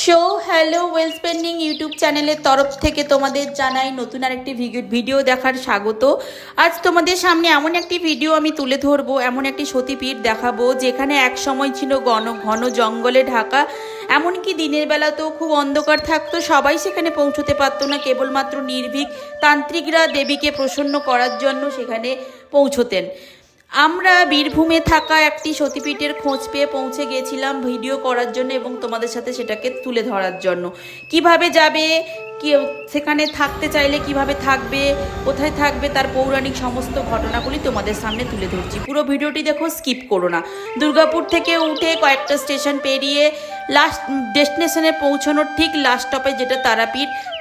So hello well spending YouTube চ্যানেলের তরফ থেকে তোমাদের জানাই নতুন আরেকটি ভিডিও দেখার স্বাগত। আজ তোমাদের সামনে এমন একটি ভিডিও আমি তুলে ধরবো, এমন একটি সতীপীঠ দেখাবো যেখানে এক সময় ছিল ঘন জঙ্গলে ঢাকা, এমনকি দিনের বেলাতেও খুব অন্ধকার থাকতো, সবাই সেখানে পৌঁছতে পারতো না, কেবলমাত্র নির্ভীক তান্ত্রিকরা দেবীকে প্রসন্ন করার জন্য সেখানে পৌঁছতেন। আমরা বীরভূমে থাকা একটি সতীপীঠের খোঁজ পেয়ে পৌঁছে গিয়েছিলাম ভিডিও করার জন্য এবং তোমাদের সাথে সেটাকে তুলে ধরার জন্য। কিভাবে যাবে, কি সেখানে থাকতে চাইলে কিভাবে থাকবে, কোথায় থাকবে, তার পৌরাণিক সমস্ত ঘটনাগুলি তোমাদের সামনে তুলে ধরছি। পুরো ভিডিওটি দেখো, স্কিপ করো না। দুর্গাপুর থেকে উঠে কয়েকটা স্টেশন পেরিয়ে লাস্ট ডেস্টিনেশনে পৌঁছানোর ঠিক লাস্ট স্টপে যেটা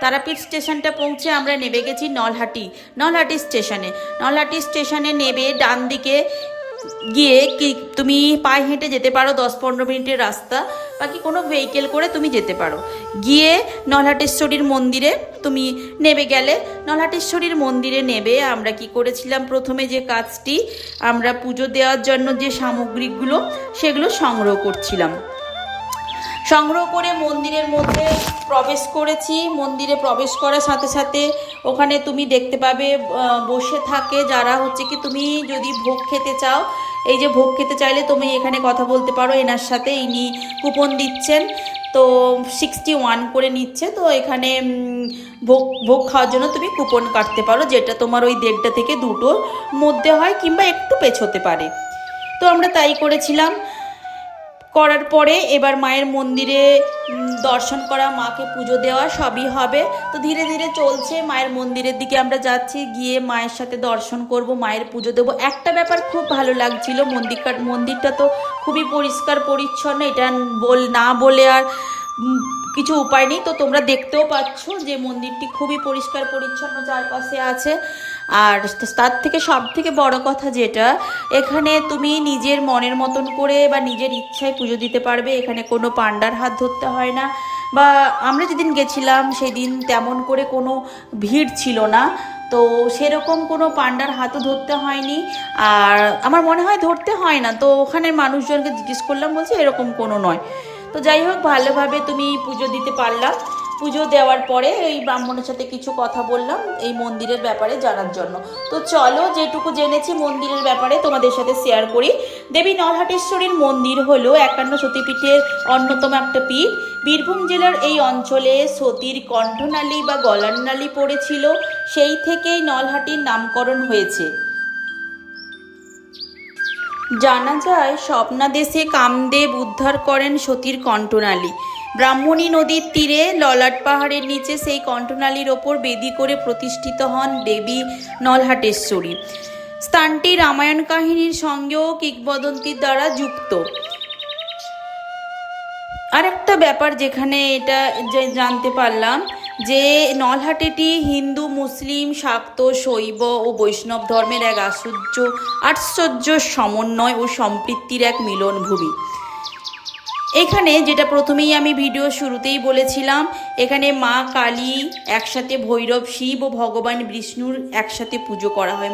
তারাপীঠ স্টেশনটা পৌঁছে আমরা নেমে গেছি নলহাটি স্টেশনে নেবে ডান দিকে গিয়ে কি তুমি পায়ে হেঁটে যেতে পারো, 10-15 মিনিটের রাস্তা, বাকি কোনো ভেহিকেল করে তুমি যেতে পারো। গিয়ে নলহাটেশ্বরীর মন্দিরে তুমি নলহাটেশ্বরীর মন্দিরে নেবে আমরা কি করেছিলাম, প্রথমে যে কাজটি, আমরা পুজো দেওয়ার জন্য যে সামগ্রীগুলো সেগুলো সংগ্রহ করে মন্দিরের মধ্যে প্রবেশ করেছি। মন্দিরে প্রবেশ করার সাথে সাথে ওখানে তুমি দেখতে পাবে বসে থাকে যারা হচ্ছে কি, তুমি যদি ভোগ খেতে চাও, এই যে ভোগ খেতে চাইলে তুমি এখানে কথা বলতে পারো এনার সাথে, ইনি কুপন দিচ্ছেন, তো 61 করে নিচ্ছে, তো এখানে ভোগ খাওয়ার জন্য তুমি কুপন কাটতে পারো, যেটা তোমার ওই 1.5টা থেকে 2টোর মধ্যে হয় কিংবা একটু পেছোতে পারে। তো আমরা তাই করেছিলাম। করার পরে এবার মায়ের মন্দিরে দর্শন করা, মাকে পুজো দেওয়া সবই হবে। তো ধীরে ধীরে চলছে, মায়ের মন্দিরের দিকে আমরা যাচ্ছি, গিয়ে মায়ের সাথে দর্শন করব, মায়ের পুজো দেবো। একটা ব্যাপার খুব ভালো লাগছিল, মন্দিরটা তো খুবই পরিষ্কার পরিচ্ছন্ন, এটা না বলে আর কিছু উপায় নেই। তো তোমরা দেখতেও পাচ্ছ যে মন্দিরটি খুবই পরিষ্কার পরিচ্ছন্ন চারপাশে আছে। আর তার থেকে সব থেকে বড় কথা যেটা, এখানে তুমি নিজের মনের মতন করে বা নিজের ইচ্ছায় পুজো দিতে পারবে, এখানে কোনো পান্ডার হাত ধরতে হয় না। বা আমরা যেদিন গেছিলাম সেদিন তেমন করে কোনো ভিড় ছিল না, তো সেরকম কোনো পান্ডার হাতও ধরতে হয়নি, আর আমার মনে হয় ধরতে হয় না। তো ওখানে মানুষজনকে জিজ্ঞেস করলাম, বলছে এরকম কোনো নয়। তো যাই হোক, ভালোভাবে তুমি পুজো দিতে পারলাম। পুজো দেওয়ার পরে এই ব্রাহ্মণের সাথে কিছু কথা বললাম এই মন্দিরের ব্যাপারে জানার জন্য। তো চলো, যেটুকু জেনেছি মন্দিরের ব্যাপারে তোমাদের সাথে শেয়ার করি। দেবী নলহাটেশ্বরীর মন্দির হলো 51 সতীপীঠের অন্যতম একটা পীঠ। বীরভূম জেলার এই অঞ্চলে সতীর কণ্ঠনালী বা গলার নালী পড়েছিল, সেই থেকেই নলহাটির নামকরণ হয়েছে। জানা যায় স্বপ্নাদেশে কামদেব উদ্ধার করেন সতীর কণ্ঠনালী। ব্রাহ্মণী নদীর তীরে ললাট পাহাড়ের নিচে সেই কণ্ঠনালীর ওপর বেদি করে প্রতিষ্ঠিত হন দেবী নলহাটেশ্বরী। স্থানটি রামায়ণ কাহিনীর সঙ্গেও কিংবদন্তির দ্বারা যুক্ত। আর একটা ব্যাপার যেখানে এটা জানতে পারলাম যে নলহাটিটি হিন্দু, মুসলিম, শাক্ত, শৈব ও বৈষ্ণব ধর্মের এক আশ্চর্য সমন্বয় ও সম্পৃক্তির এক মিলনভূমি। এখানে যেটা প্রথমেই আমি ভিডিও শুরুতেই বলেছিলাম, এখানে মা কালী একসাথে, ভৈরব শিব ও ভগবান বিষ্ণুর একসাথে পুজো করা হয়।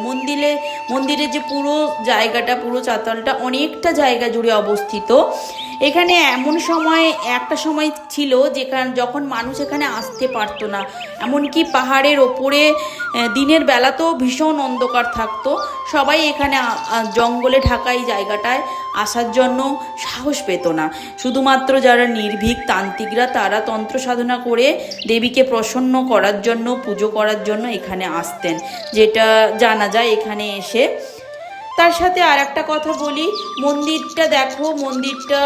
মন্দিরের যে পুরো জায়গাটা, পুরো চাতালটা অনেকটা জায়গা জুড়ে অবস্থিত। এখানে একটা সময় ছিল যখন মানুষ এখানে আসতে পারতো না, এমনকি পাহাড়ের ওপরে দিনের বেলাতেও ভীষণ অন্ধকার থাকতো, সবাই এখানে জঙ্গলে ঢাকা এই জায়গাটায় আসার জন্য সাহস পেত না। শুধুমাত্র যারা নির্ভীক তান্ত্রিকরা, তারা তন্ত্র সাধনা করে দেবীকে প্রসন্ন করার জন্য, পুজো করার জন্য এখানে আসতেন, যেটা জানা যায় এখানে এসে। তার সাথে আর একটা কথা বলি, মন্দিরটা দেখো, মন্দিরটা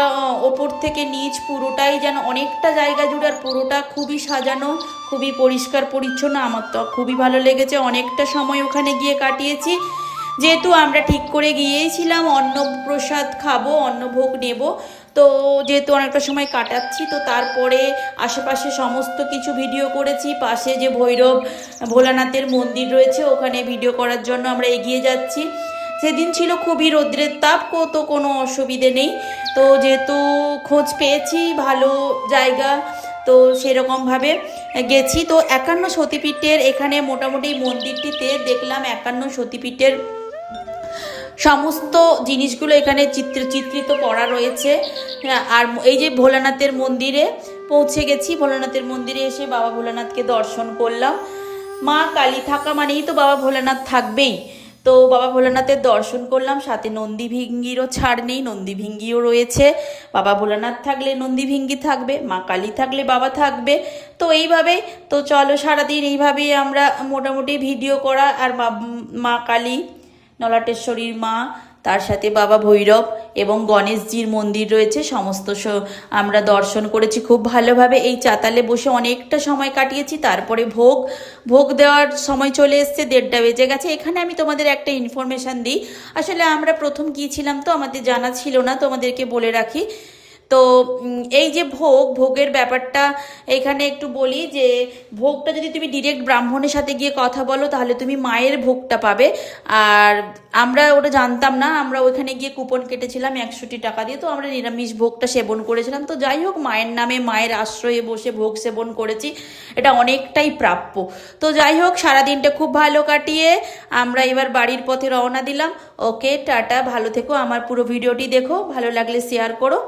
ওপর থেকে নিচ পুরোটাই যেন অনেকটা জায়গা জুড়ে, আর পুরোটা খুবই সাজানো, খুবই পরিষ্কার পরিচ্ছন্ন। আমার তো খুবই ভালো লেগেছে, অনেকটা সময় ওখানে গিয়ে কাটিয়েছি। যেহেতু আমরা ঠিক করে গিয়েছিলাম অন্নপ্রসাদ খাবো, অন্নভোগ নেব, তো যেহেতু অনেকটা সময় কাটাচ্ছি, তো তারপরে আশেপাশে সমস্ত কিছু ভিডিও করেছি। পাশে যে ভোলানাথের মন্দির রয়েছে, ওখানে ভিডিও করার জন্য আমরা এগিয়ে যাচ্ছি। সেদিন ছিল খুবই রৌদ্রের তাপ, তো কোনো অসুবিধে নেই। তো যেহেতু খোঁজ পেয়েছি ভালো জায়গা, তো সেরকমভাবে গেছি। তো 51 সতীপীঠের এখানে মোটামুটি মন্দিরটিতে দেখলাম 51 সতীপীঠের সমস্ত জিনিসগুলো এখানে চিত্রিত করা রয়েছে। আর এই যে ভোলানাথের মন্দিরে পৌঁছে গেছি। ভোলানাথের মন্দিরে এসে বাবা ভোলানাথকে দর্শন করলাম। মা কালী থাকা মানেই তো বাবা ভোলানাথ থাকবেই। তো বাবা ভোলানাথের দর্শন করলাম, সাথে নন্দীভিঙ্গিরও ছাড় নেই, নন্দীভিঙ্গিও রয়েছে। বাবা ভোলানাথ থাকলে নন্দীভিঙ্গি থাকবে, মা কালী থাকলে বাবা থাকবে। তো এইভাবে তো চলো সারাদিন এইভাবেই আমরা মোটামুটি ভিডিও করা। আর মা কালী, নলাটেশ্বরীর মা, তার সাথে বাবা ভৈরব এবং গণেশজির মন্দির রয়েছে, সমস্ত আমরা দর্শন করেছি খুব ভালোভাবে। এই চাতালে বসে অনেকটা সময় কাটিয়েছি। তারপরে ভোগ দেওয়ার সময় চলে এসছে, 1:30 বেজে গেছে। এখানে আমি তোমাদের একটা ইনফরমেশান দিই। আসলে আমরা প্রথম গিয়েছিলাম তো আমাদের জানা ছিল না, তোমাদেরকে বলে রাখি। তো এই যে ভোগের ব্যাপারটা এখানে একটু বলি, যে ভোগটা যদি তুমি ডিরেক্ট ব্রাহ্মণের সাথে গিয়ে কথা বলো তাহলে তুমি মায়ের ভোগটা পাবে। আর আমরা ওটা জানতাম না, আমরা ওইখানে গিয়ে কুপন কেটেছিলাম 61 টাকা দিয়ে, তো আমরা নিরামিষ ভোগটা সেবন করেছিলাম। তো যাই হোক, মায়ের নামে মায়ের আশ্রয়ে বসে ভোগ সেবন করেছি, এটা অনেকটাই প্রাপ্য। তো যাই হোক, সারাদিনটা খুব ভালো কাটিয়ে আমরা এবার বাড়ির পথে রওনা দিলাম। ওকে, টাটা, ভালো থেকো। আমার পুরো ভিডিওটি দেখো, ভালো লাগলে শেয়ার করো।